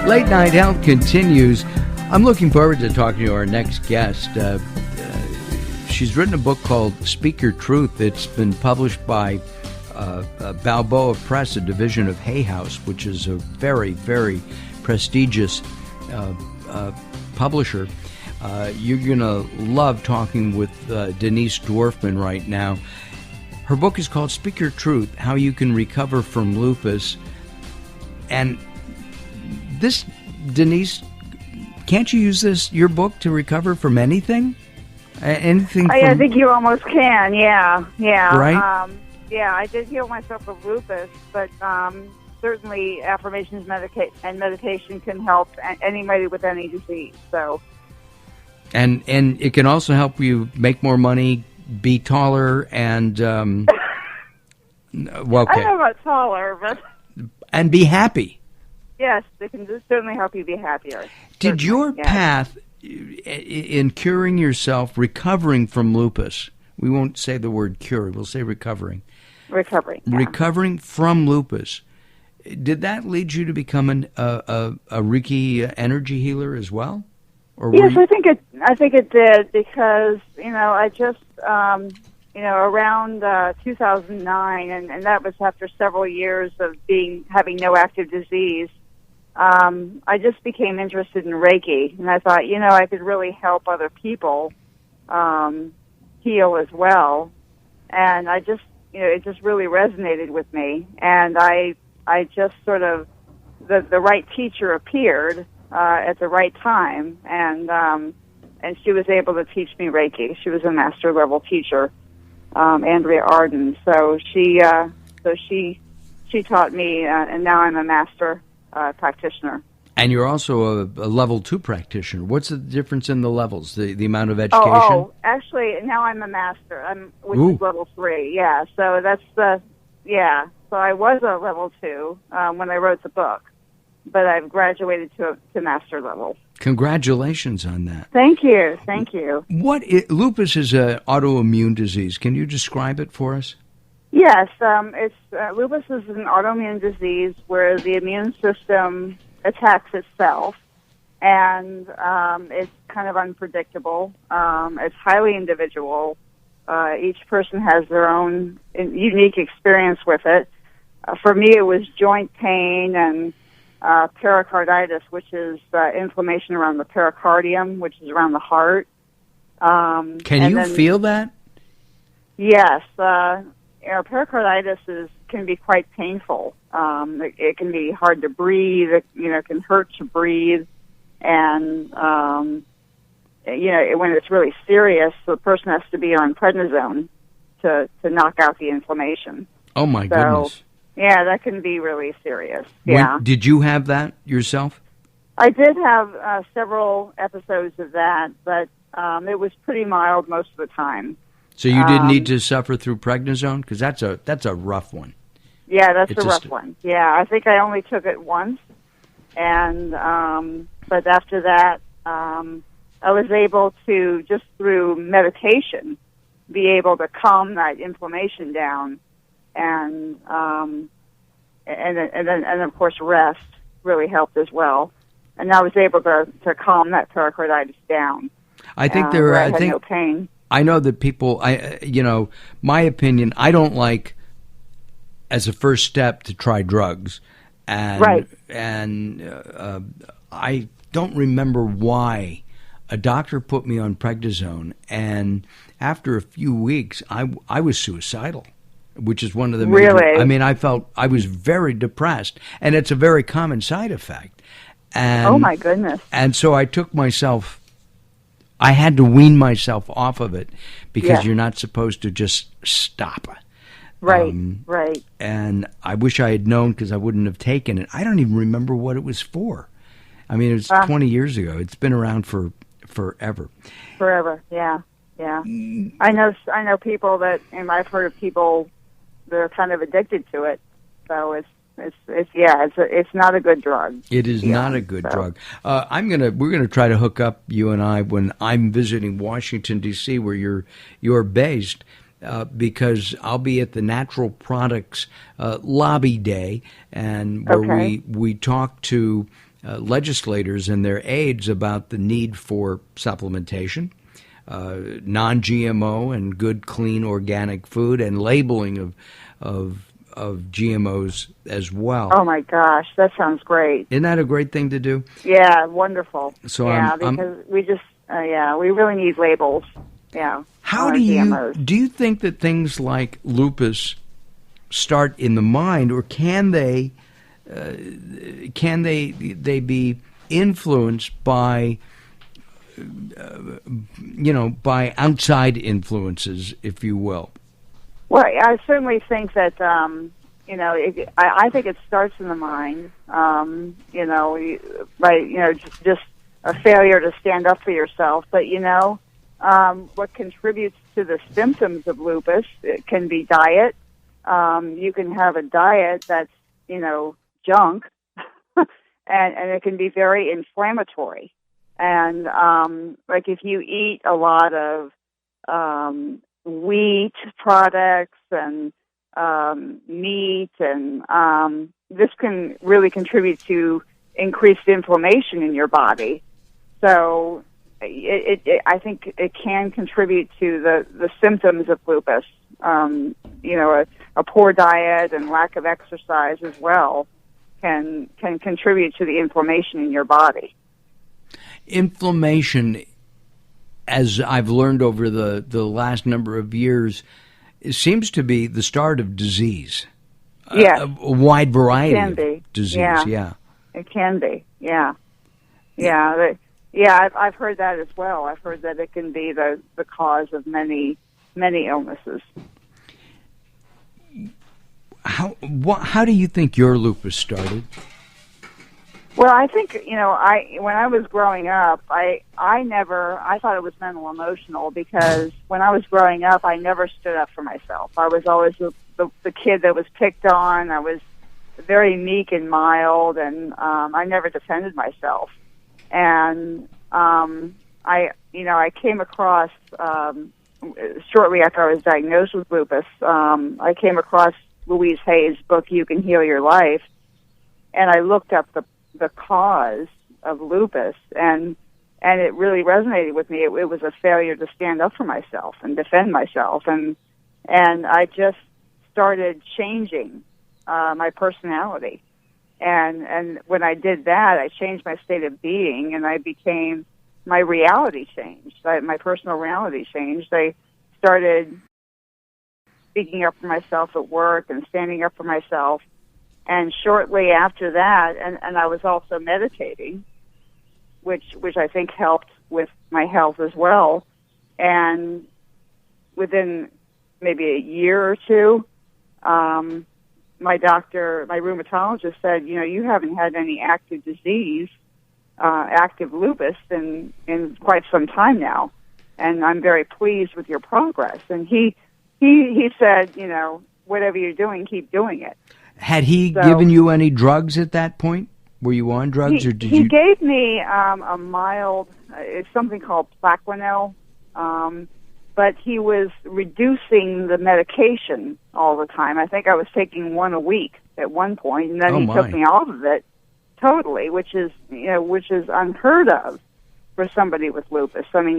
Late Night Health continues. I'm looking forward to talking to our next guest. She's written a book called Speak Your Truth. It's been published by Balboa Press, a division of Hay House, which is a very, very prestigious publisher. You're going to love talking with Denise Dorfman right now. Her book is called Speak Your Truth, How You Can Recover from Lupus. And this, Denise, can't you use your book to recover from anything? Anything? I think you almost can, yeah. Right? Yeah, I did heal myself of lupus, but certainly affirmations and meditation can help anybody with any disease. So, and it can also help you make more money, be taller, and okay. I don't know about taller, but and be happy. Yes, it can certainly help you be happier. Did your path in curing yourself, recovering from lupus? We won't say the word cure; we'll say recovering. Recovering from lupus. Did that lead you to become a Reiki energy healer as well? Or yes, I think it did, because I just around 2009, and that was after several years of having no active disease. I just became interested in Reiki, and I thought, I could really help other people heal as well. And I just, it just really resonated with me. And I just sort of, the right teacher appeared at the right time, and she was able to teach me Reiki. She was a master level teacher, Andrea Arden. So she taught me, and now I'm a master practitioner. And you're also a level 2 practitioner. What's the difference in the levels, the amount of education? Oh, actually, now I'm a master, which is level 3, yeah. So that's So I was a level 2 when I wrote the book, but I've graduated to master level. Congratulations on that. Thank you. Lupus is an autoimmune disease. Can you describe it for us? Yes, lupus is an autoimmune disease where the immune system attacks itself, and it's kind of unpredictable. It's highly individual. Each person has their own unique experience with it. For me, it was joint pain and pericarditis, which is inflammation around the pericardium, which is around the heart. Can you feel that? Yes. Pericarditis can be quite painful. It can be hard to breathe. It can hurt to breathe, and when it's really serious, the person has to be on prednisone to knock out the inflammation. Oh my goodness! Yeah, that can be really serious. Yeah. Did you have that yourself? I did have several episodes of that, but it was pretty mild most of the time. So you did need to suffer through prednisone? Because that's a rough one. Yeah, that's a rough one. Yeah, I think I only took it once, and but after that, I was able to, just through meditation, be able to calm that inflammation down, and then of course rest really helped as well, and I was able to calm that pericarditis down. I think I had no pain. I know that people, my opinion, I don't like, as a first step, to try drugs. And, right. And I don't remember why a doctor put me on prednisone, and after a few weeks, I was suicidal, which is one of the major... Really? I mean, I was very depressed, and it's a very common side effect. And, oh, my goodness. And so I I had to wean myself off of it, because you're not supposed to just stop. Right, right. And I wish I had known, because I wouldn't have taken it. I don't even remember what it was for. I mean, it was 20 years ago. It's been around for forever. Forever, yeah. I know people that, and I've heard of people that are kind of addicted to it. So it's not a good drug. It is not a good drug. We're gonna try to hook up, you and I, when I'm visiting Washington D.C., where you're based, because I'll be at the Natural Products Lobby Day, and where we talk to legislators and their aides about the need for supplementation, non-GMO and good, clean, organic food, and labeling of GMOs as well. Oh my gosh, that sounds great! Isn't that a great thing to do? Yeah, wonderful. So because we just we really need labels. Yeah. How do you think that things like lupus start in the mind, or can they be influenced by by outside influences, if you will? Well, I certainly think that I think it starts in the mind. Just a failure to stand up for yourself. But what contributes to the symptoms of lupus, it can be diet. You can have a diet that's junk, and it can be very inflammatory. And like if you eat a lot of wheat products and meat, and this can really contribute to increased inflammation in your body. So I think it can contribute to the symptoms of lupus. A poor diet and lack of exercise as well can contribute to the inflammation in your body. Inflammation, as I've learned over the last number of years, it seems to be the start of disease. Yes. A wide variety of disease. Yeah. It can be. Yeah. I've heard that as well. I've heard that it can be the cause of many illnesses. How do you think your lupus started? Well, I think when I was growing up, I thought it was mental emotional, because when I was growing up, I never stood up for myself. I was always the kid that was picked on. I was very meek and mild, and I never defended myself. And I came across shortly after I was diagnosed with lupus. I came across Louise Hay's book, You Can Heal Your Life, and I looked up the cause of lupus, and it really resonated with me. It was a failure to stand up for myself and defend myself, and I just started changing my personality. And when I did that, I changed my state of being, and my reality changed. My personal reality changed. I started speaking up for myself at work and standing up for myself. And shortly after that, and I was also meditating, which I think helped with my health as well. And within maybe a year or two, my rheumatologist said, you haven't had any active disease, active lupus in quite some time now, and I'm very pleased with your progress. And he said, whatever you're doing, keep doing it. Had he given you any drugs at that point? Were you on drugs, or did you? He gave me a mild, it's something called Plaquenil, but he was reducing the medication all the time. I think I was taking one a week at one point, and then he took me off of it totally, which is unheard of for somebody with lupus. I mean,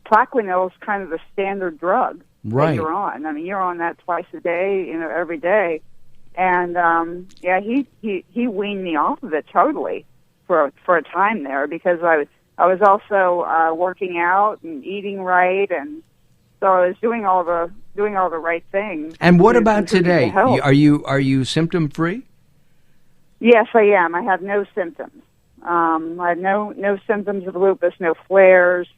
Plaquenil is kind of the standard drug that you're on. I mean, you're on that twice a day, every day. And he weaned me off of it totally for a time there, because I was also working out and eating right, and so I was doing all the right things. And what about today? Are you symptom free? Yes, I am. I have no symptoms. I have no symptoms of lupus, no flares,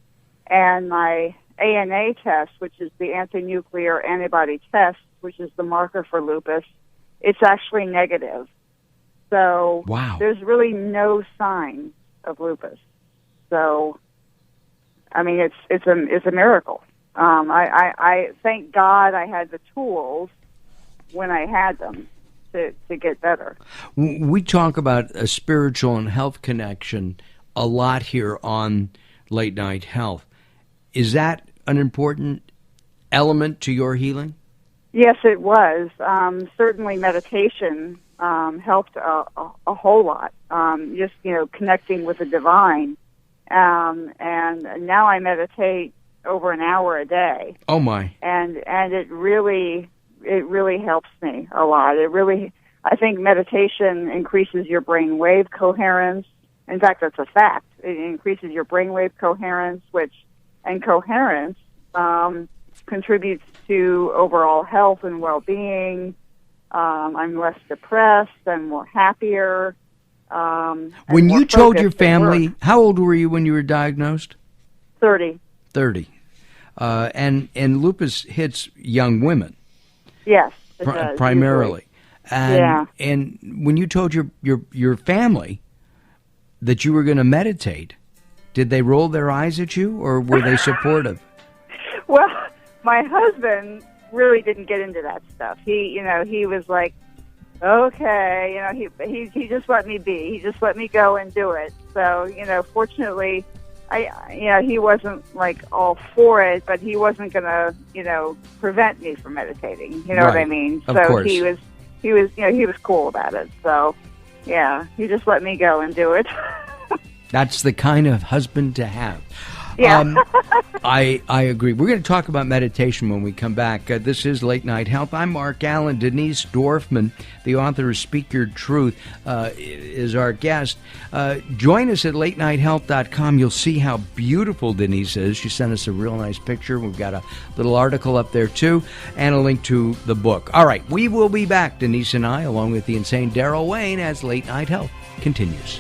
and my ANA test, which is the anti-nuclear antibody test, which is the marker for lupus, it's actually negative. So There's really no sign of lupus. So, I mean, it's a miracle. I thank God I had the tools when I had them to get better. We talk about a spiritual and health connection a lot here on Late Night Health. Is that an important element to your healing? Yes, it was. Certainly meditation helped a whole lot. Just, connecting with the divine. And now I meditate over an hour a day. Oh my! And it really helps me a lot. I think meditation increases your brainwave coherence. In fact, that's a fact. It increases your brainwave coherence, and coherence contributes to overall health and well-being. I'm less depressed. I'm more happier. When you told your family, how old were you when you were diagnosed? 30. 30. And lupus hits young women. Yes, it does, primarily. Usually. And when you told your family that you were going to meditate, did they roll their eyes at you, or were they supportive? Well, my husband really didn't get into that stuff. He was like, okay, he just let me be. He just let me go and do it. So, fortunately, he wasn't like all for it, but he wasn't going to, prevent me from meditating. You know what I mean? Of so course. he was cool about it. So, yeah, he just let me go and do it. That's the kind of husband to have. Yeah. I agree. We're going to talk about meditation when we come back. This is Late Night Health. I'm Mark Alyn. Denise Dorfman, the author of Speak Your Truth, is our guest. Join us at latenighthealth.com. You'll see how beautiful Denise is. She sent us a real nice picture. We've got a little article up there, too, and a link to the book. All right, we will be back, Denise and I, along with the insane Daryl Wayne, as Late Night Health continues.